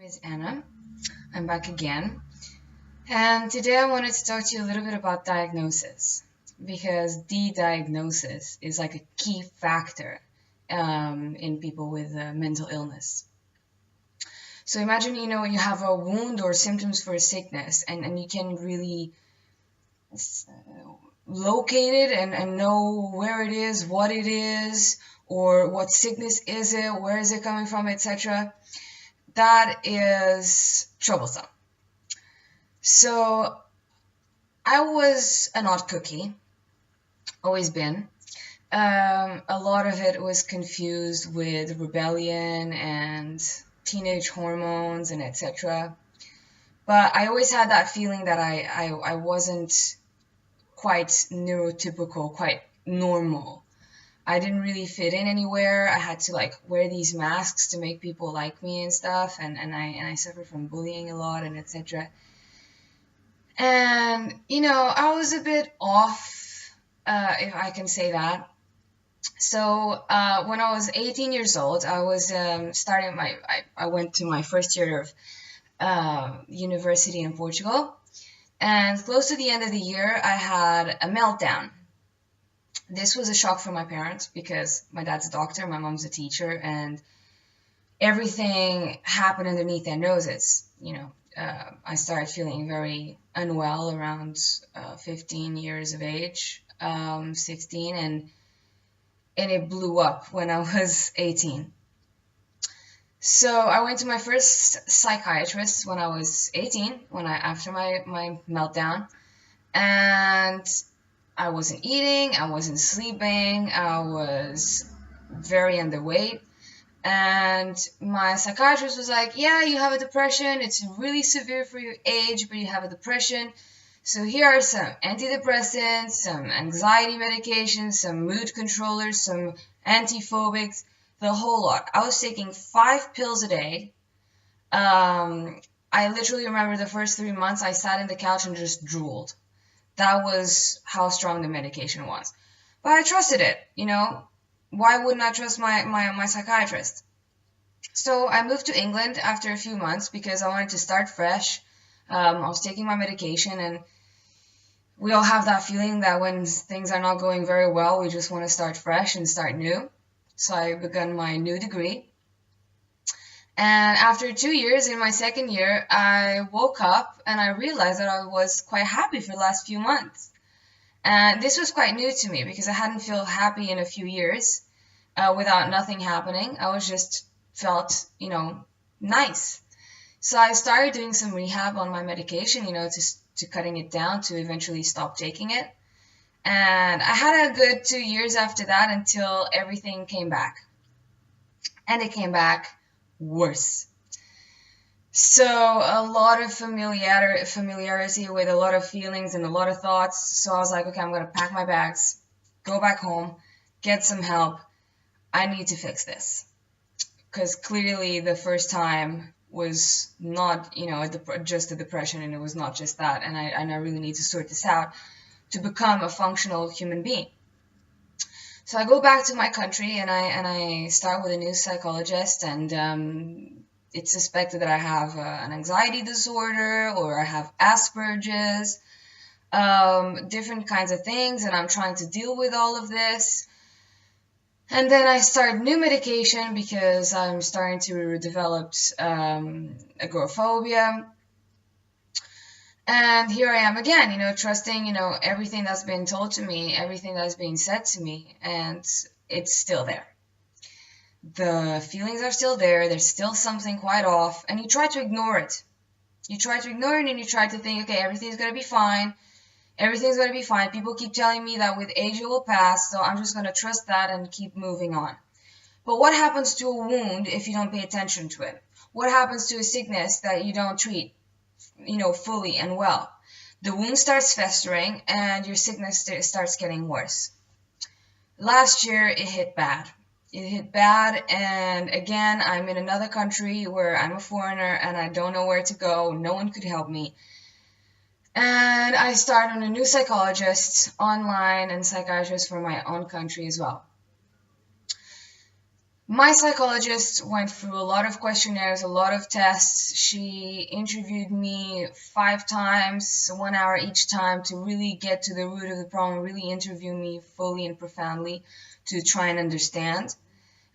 Is Anna. I'm back again. And today I wanted to talk to you a little bit about diagnosis because the diagnosis is like a key factor in people with mental illness. So imagine, you have a wound or symptoms for a sickness and you can really locate it and know where it is, what it is, or what sickness is it, where is it coming from, etc. That is troublesome. So I was an odd cookie, always been. A lot of it was confused with rebellion and teenage hormones and etc. But I always had that feeling that I wasn't quite neurotypical, quite normal. I didn't really fit in anywhere. I had to wear these masks to make people like me and stuff, and I suffered from bullying a lot and etc. And I was a bit off, if I can say that. So when I was 18 years old, I was starting I went to my first year of university in Portugal, and close to the end of the year, I had a meltdown. This was a shock for my parents because my dad's a doctor, my mom's a teacher, and everything happened underneath their noses. I started feeling very unwell around 15 years of age, 16, and it blew up when I was 18. So I went to my first psychiatrist when I was 18, after my meltdown, and I wasn't eating, I wasn't sleeping, I was very underweight. And my psychiatrist was like, yeah, you have a depression. It's really severe for your age, but you have a depression. So here are some antidepressants, some anxiety medications, some mood controllers, some antiphobics, the whole lot. I was taking 5 pills a day. I literally remember the first 3 months I sat in the couch and just drooled. That was how strong the medication was. But I trusted it, Why wouldn't I trust my psychiatrist? So I moved to England after a few months because I wanted to start fresh. I was taking my medication, and we all have that feeling that when things are not going very well, we just want to start fresh and start new. So I began my new degree. And after 2 years, in my second year, I woke up and I realized that I was quite happy for the last few months. And this was quite new to me because I hadn't felt happy in a few years without nothing happening. I was just felt, nice. So I started doing some rehab on my medication, to cutting it down to eventually stop taking it. And I had a good 2 years after that until everything came back. And it came back worse. So a lot of familiarity with a lot of feelings and a lot of thoughts. So I was like, okay, I'm going to pack my bags, go back home, get some help. I need to fix this. Because clearly the first time was not, just a depression, and it was not just that. And I really need to sort this out to become a functional human being. So I go back to my country and I start with a new psychologist, and it's suspected that I have an anxiety disorder, or I have Asperger's, different kinds of things, and I'm trying to deal with all of this. And then I start new medication because I'm starting to develop agoraphobia. And here I am again, trusting, everything that's been told to me, everything that's being said to me, and it's still there. The feelings are still there. There's still something quite off, and you try to ignore it. You try to ignore it, and you try to think, okay, everything's going to be fine. Everything's going to be fine. People keep telling me that with age it will pass, so I'm just going to trust that and keep moving on. But what happens to a wound if you don't pay attention to it? What happens to a sickness that you don't treat, fully and well? The wound starts festering, and your sickness starts getting worse. Last year, it hit bad. And again, I'm in another country where I'm a foreigner and I don't know where to go. No one could help me. And I started on a new psychologist online and psychiatrist for my own country as well. My psychologist went through a lot of questionnaires, a lot of tests. She interviewed me 5 times, 1 hour each time, to really get to the root of the problem, really interview me fully and profoundly to try and understand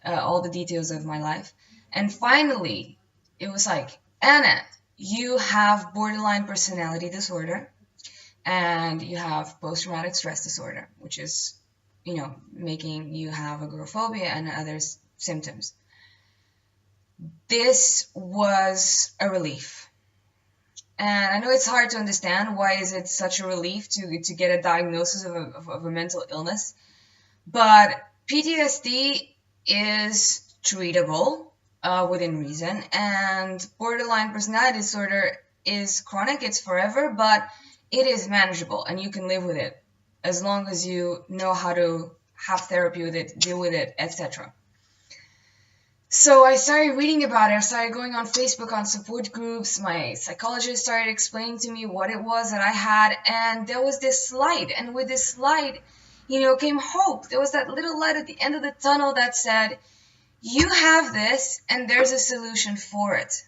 all the details of my life. And finally, it was like, Anna, you have borderline personality disorder and you have post-traumatic stress disorder, which is, making you have agoraphobia and other symptoms. This was a relief. And I know it's hard to understand why is it such a relief to get a diagnosis of a mental illness, but PTSD is treatable within reason, and borderline personality disorder is chronic, it's forever, but it is manageable and you can live with it as long as you know how to have therapy with it, deal with it, etc. So I started reading about it. I started going on Facebook on support groups. My psychologist started explaining to me what it was that I had, and there was this light. And with this light, came hope. There was that little light at the end of the tunnel that said, you have this, and there's a solution for it.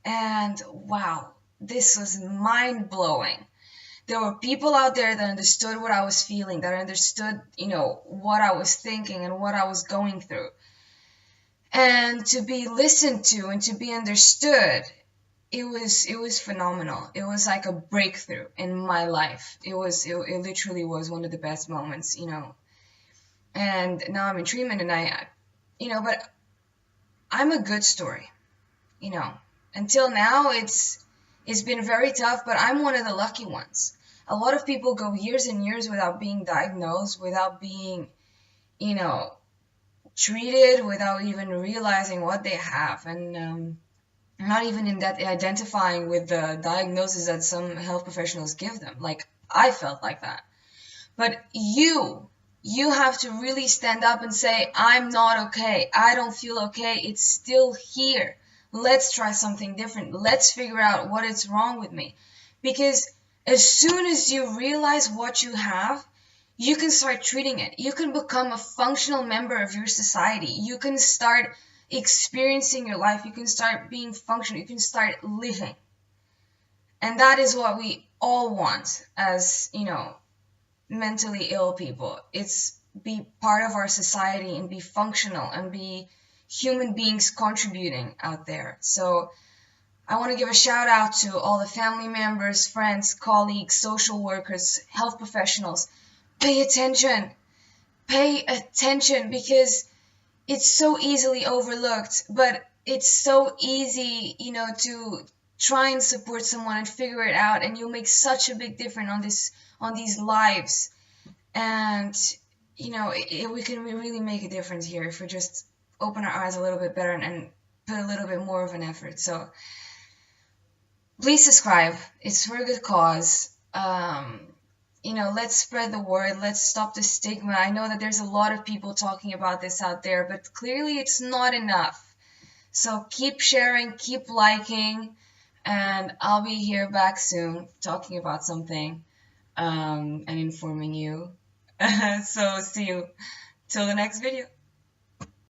And wow, this was mind-blowing. There were people out there that understood what I was feeling, that understood, what I was thinking and what I was going through. And to be listened to and to be understood, it was phenomenal. It was like a breakthrough in my life. It literally was one of the best moments, And now I'm in treatment, and but I'm a good story, Until now, it's been very tough, but I'm one of the lucky ones. A lot of people go years and years without being diagnosed, without being, treated, without even realizing what they have, and not even in that identifying with the diagnosis that some health professionals give them. Like, I felt like that. But you have to really stand up and say, I'm not okay. I don't feel okay. It's still here. Let's try something different. Let's figure out what is wrong with me. Because as soon as you realize what you have, you can start treating it. You can become a functional member of your society. You can start experiencing your life. You can start being functional. You can start living. And that is what we all want as, mentally ill people. It's be part of our society and be functional and be human beings contributing out there. So I want to give a shout out to all the family members, friends, colleagues, social workers, health professionals. Pay attention. Pay attention, because it's so easily overlooked, but it's so easy, to try and support someone and figure it out, and you'll make such a big difference on these lives. And we can really make a difference here if we just open our eyes a little bit better and put a little bit more of an effort. So please subscribe. It's for a good cause. Let's spread the word. Let's stop the stigma. I know that there's a lot of people talking about this out there, but clearly it's not enough. So keep sharing, keep liking, and I'll be here back soon talking about something and informing you. So see you till the next video.